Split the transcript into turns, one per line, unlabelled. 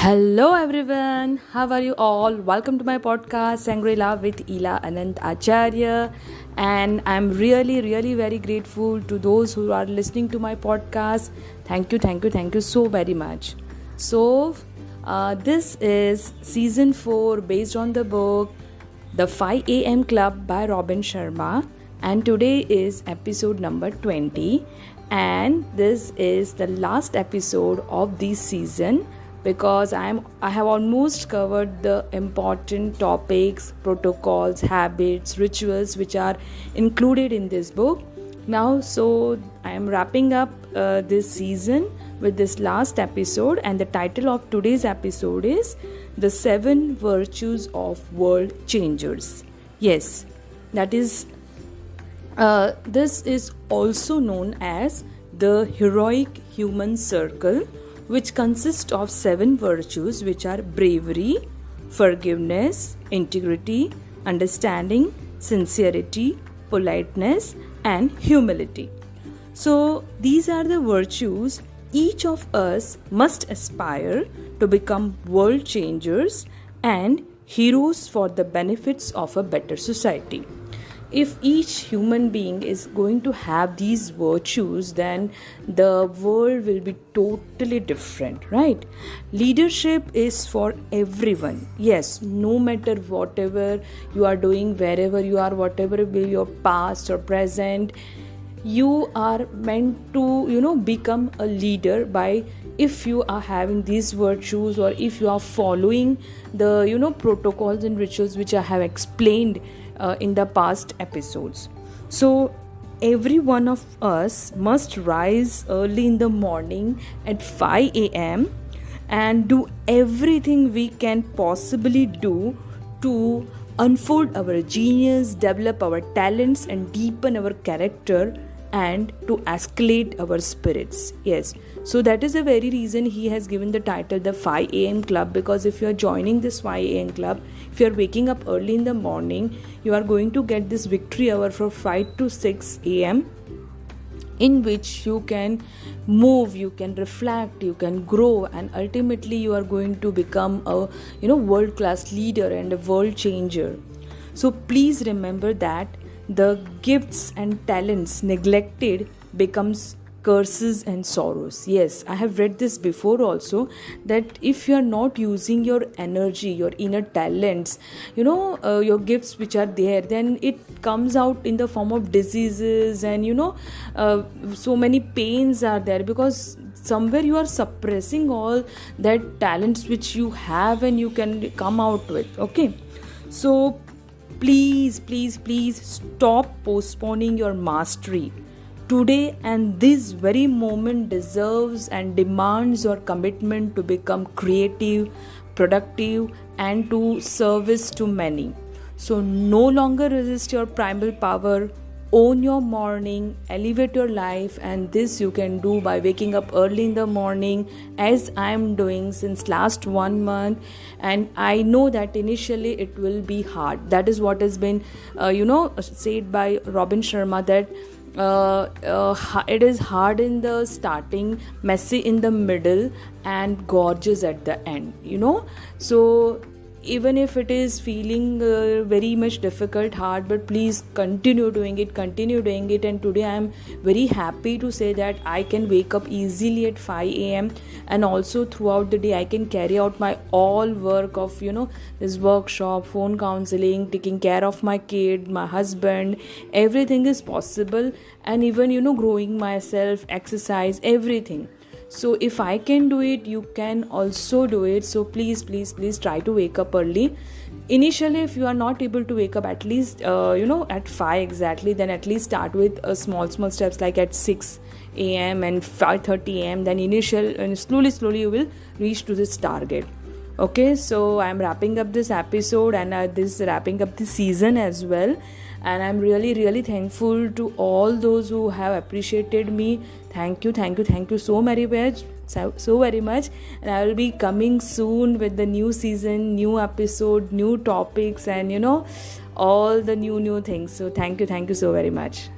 Hello everyone, how are you all? Welcome to my podcast Sangrila with Ila Anant Acharya, and I'm really very grateful to those who are listening to my podcast. Thank you so very much. This is season 4 based on the book The 5 a.m. Club by Robin Sharma, and today is episode number 20, and this is the last episode of this season because I have almost covered the important topics, protocols, habits, rituals which are included in this book. So I am wrapping up this season with this last episode, and the title of today's episode is The 7 Virtues of World Changers. Yes, that is this is also known as the heroic human circle, which consists of 7 virtues, which are bravery, forgiveness, integrity, understanding, sincerity, politeness, and humility. So these are the virtues each of us must aspire to become world changers and heroes for the benefits of a better society. If each human being is going to have these virtues, then the world will be totally different, right? Leadership is for everyone. Yes, no matter whatever you are doing, wherever you are, whatever be your past or present, you are meant to, become a leader by if you are having these virtues, or if you are following the, protocols and rituals which I have explained in the past episodes. So every one of us must rise early in the morning at 5 a.m. and do everything we can possibly do to unfold our genius, develop our talents, and deepen our character, and to escalate our spirits. Yes, so that is the very reason he has given the title the 5 a.m. club, because if you are joining this 5 a.m. club, if you are waking up early in the morning, you are going to get this victory hour from 5 to 6 a.m. in which you can move, you can reflect, you can grow, and ultimately you are going to become a world class leader and a world changer. So please remember that the gifts and talents neglected becomes curses and sorrows. Yes, I have read this before also, that if you are not using your energy, your inner talents, your gifts which are there, then it comes out in the form of diseases, and so many pains are there, because somewhere you are suppressing all that talents which you have and you can come out with. Okay, so please stop postponing your mastery. Today and this very moment deserves and demands your commitment to become creative, productive, and to service to many. So no longer resist your primal power. Own your morning, elevate your life, and this you can do by waking up early in the morning, as I am doing since last 1 month. And I know that initially it will be hard. That is what has been said by Robin Sharma, that it is hard in the starting, messy in the middle, and gorgeous at the end. So even if it is feeling very much difficult, hard, but please continue doing it. And today I am very happy to say that I can wake up easily at 5 a.m. and also throughout the day I can carry out my all work of this workshop, phone counseling, taking care of my kid, my husband. Everything is possible, and even growing myself, exercise, everything. So if I can do it, you can also do it. So please try to wake up early. Initially, if you are not able to wake up at least at 5 exactly, then at least start with small steps, like at 6 a.m. and 5:30 a.m. Then and slowly you will reach to this target. Okay, so I'm wrapping up this episode, and this wrapping up the season as well. And I'm really thankful to all those who have appreciated me. Thank you so very much. And I will be coming soon with the new season, new episode, new topics, and all the new things. So thank you so very much.